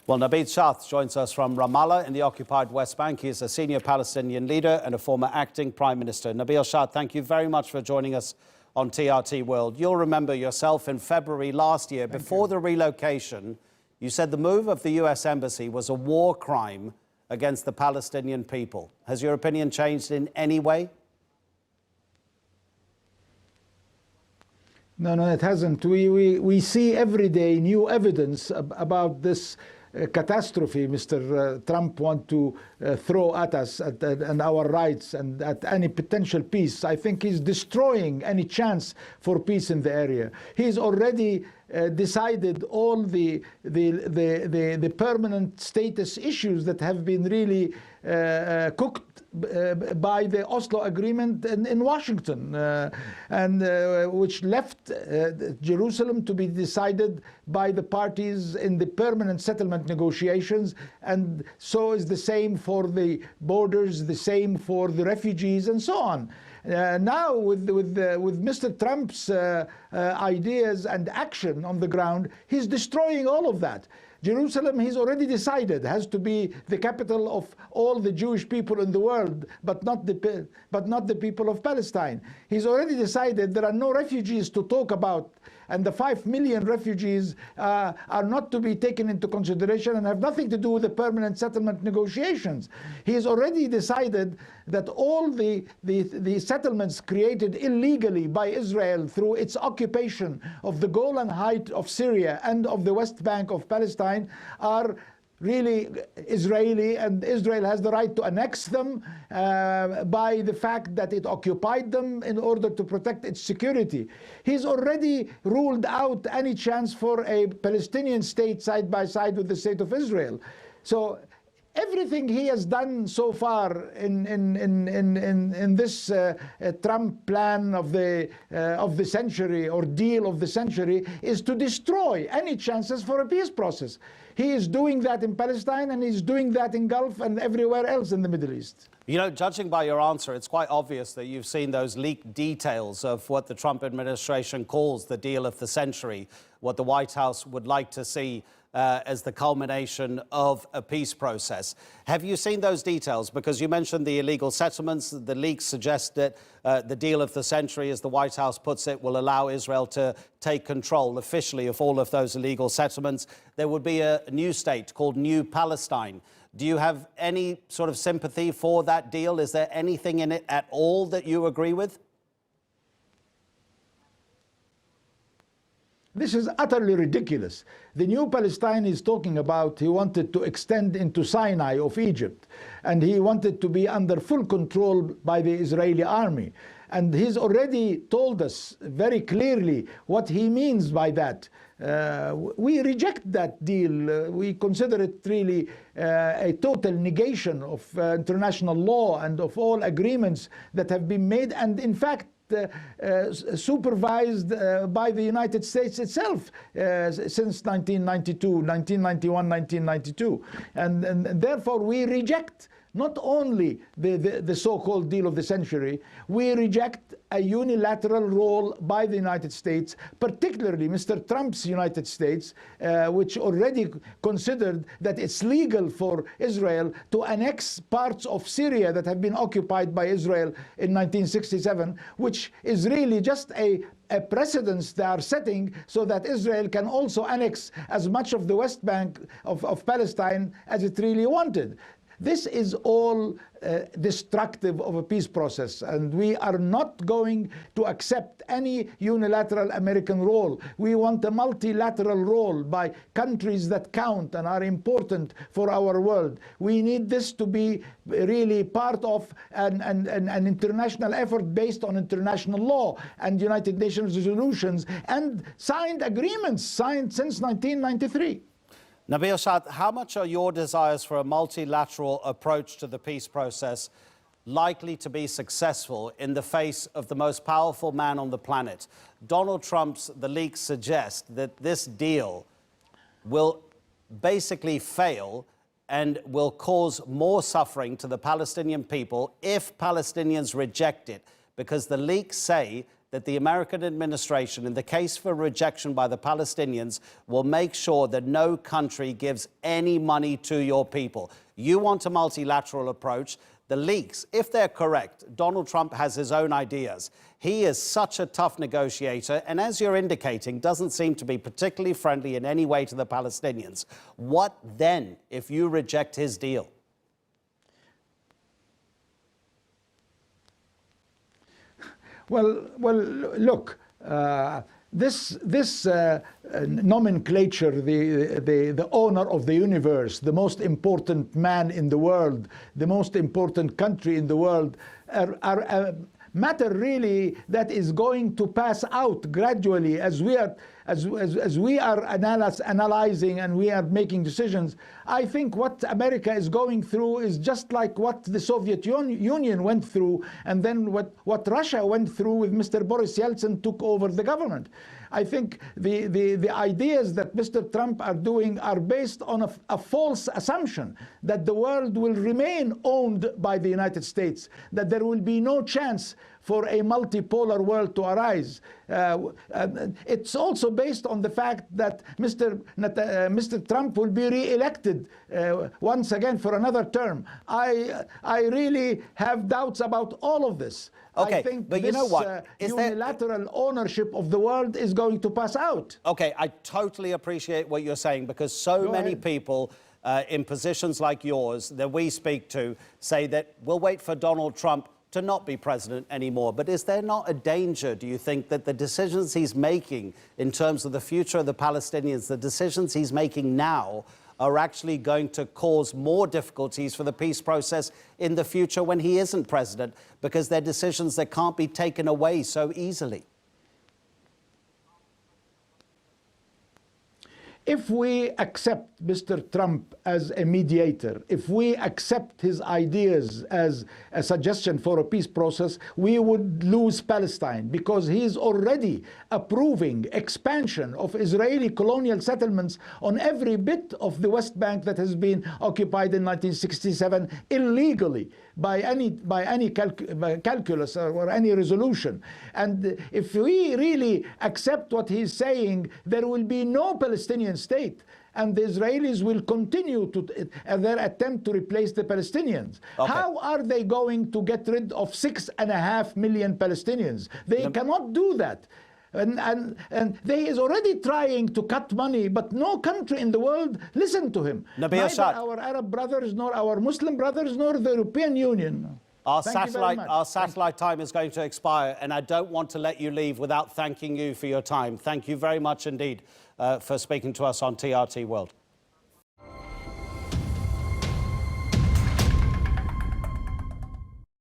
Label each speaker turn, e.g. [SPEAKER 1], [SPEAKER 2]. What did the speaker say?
[SPEAKER 1] Well, Nabil Shaath joins us from Ramallah in the occupied West Bank. He is a senior Palestinian leader and a former acting prime minister. Nabil Shaath, thank you very much for joining us on TRT World. You'll remember yourself in February last year, before the relocation, you said the move of the US Embassy was a war crime against the Palestinian people. Has your opinion changed in any way?
[SPEAKER 2] No, it hasn't. We see every day new evidence about this catastrophe Mr. Trump wants to throw at us and our rights and at any potential peace. I think he's destroying any chance for peace in the area. He's already decided all the permanent status issues that have been really cooked by the Oslo Agreement in Washington, and which left Jerusalem to be decided by the parties in the permanent settlement negotiations, and so is the same for the borders, the same for the refugees, and so on. Now, with Mr. Trump's ideas and action on the ground, he's destroying all of that. Jerusalem, he's already decided, has to be the capital of all the Jewish people in the world, but not the people of Palestine. He's already decided there are no refugees to talk about, and the 5 million refugees are not to be taken into consideration and have nothing to do with the permanent settlement negotiations. He's already decided that all the settlements created illegally by Israel through its occupation of the Golan Heights of Syria and of the West Bank of Palestine are really Israeli, and Israel has the right to annex them by the fact that it occupied them in order to protect its security. He's already ruled out any chance for a Palestinian state side by side with the state of Israel. So everything he has done so far in this Trump plan of the century, or deal of the century, is to destroy any chances for a peace process. He is doing that in Palestine, and he's doing that in Gulf and everywhere else in the Middle East.
[SPEAKER 1] You know, judging by your answer, it's quite obvious that you've seen those leaked details of what the Trump administration calls the deal of the century, what the White House would like to see as the culmination of a peace process. Have you seen those details? Because you mentioned the illegal settlements. The leaks suggest that the deal of the century, as the White House puts it, will allow Israel to take control officially of all of those illegal settlements. There would be a new state called New Palestine. Do you have any sort of sympathy for that deal? Is there anything in it at all that you agree with?
[SPEAKER 2] This is utterly ridiculous. The New Palestine he's talking about, he wanted to extend into Sinai of Egypt, and he wanted to be under full control by the Israeli army. And he's already told us very clearly what he means by that. We reject that deal. We consider it really a total negation of international law and of all agreements that have been made, and in fact supervised by the United States itself since 1991, 1992. And therefore we reject not only the so-called deal of the century, we reject a unilateral role by the United States, particularly Mr. Trump's United States, which already considered that it's legal for Israel to annex parts of Syria that have been occupied by Israel in 1967, which is really just a precedence they are setting so that Israel can also annex as much of the West Bank of Palestine as it really wanted. This is all destructive of a peace process, and we are not going to accept any unilateral American role. We want a multilateral role by countries that count and are important for our world. We need this to be really part of an international effort based on international law and United Nations resolutions and signed agreements signed since 1993.
[SPEAKER 1] Nabil Shaath, how much are your desires for a multilateral approach to the peace process likely to be successful in the face of the most powerful man on the planet? Donald Trump's, the leaks suggest that this deal will basically fail and will cause more suffering to the Palestinian people if Palestinians reject it, because the leaks say that the American administration, in the case for rejection by the Palestinians, will make sure that no country gives any money to your people. You want a multilateral approach. The leaks, if they're correct, Donald Trump has his own ideas. He is such a tough negotiator, and as you're indicating, doesn't seem to be particularly friendly in any way to the Palestinians. What then if you reject his deal?
[SPEAKER 2] Well, look, this nomenclature, the owner of the universe, the most important man in the world, the most important country in the world, are a matter really that is going to pass out gradually as we are analyzing and we are making decisions. I think what America is going through is just like what the Soviet Union went through, and then what Russia went through with Mr. Boris Yeltsin took over the government. I think the ideas that Mr. Trump are doing are based on a false assumption that the world will remain owned by the United States, that there will be no chance for a multipolar world to arise. It's also based on the fact that Mr. Trump will be re-elected once again for another term. I really have doubts about all of this.
[SPEAKER 1] Okay,
[SPEAKER 2] I think
[SPEAKER 1] but you know what?
[SPEAKER 2] Unilateral ownership of the world is going to pass out.
[SPEAKER 1] Okay, I totally appreciate what you're saying, because so many people in positions like yours that we speak to say that we'll wait for Donald Trump to not be president anymore. But is there not a danger, do you think, that the decisions he's making in terms of the future of the Palestinians, the decisions he's making now, are actually going to cause more difficulties for the peace process in the future when he isn't president, because they're decisions that can't be taken away so easily?
[SPEAKER 2] If we accept Mr. Trump as a mediator, if we accept his ideas as a suggestion for a peace process, we would lose Palestine, because he is already approving expansion of Israeli colonial settlements on every bit of the West Bank that has been occupied in 1967 illegally by any calculus or any resolution. And if we really accept what he's saying, there will be no Palestinian state, and the Israelis will continue to their attempt to replace the Palestinians. Okay. How are they going to get rid of 6.5 million Palestinians? They cannot do that. And they is already trying to cut money, but no country in the world listened to him.
[SPEAKER 1] Nabil Shaath.
[SPEAKER 2] Neither our Arab brothers, nor our Muslim brothers, nor the European Union.
[SPEAKER 1] Our satellite time is going to expire, and I don't want to let you leave without thanking you for your time. Thank you very much indeed for speaking to us on TRT World.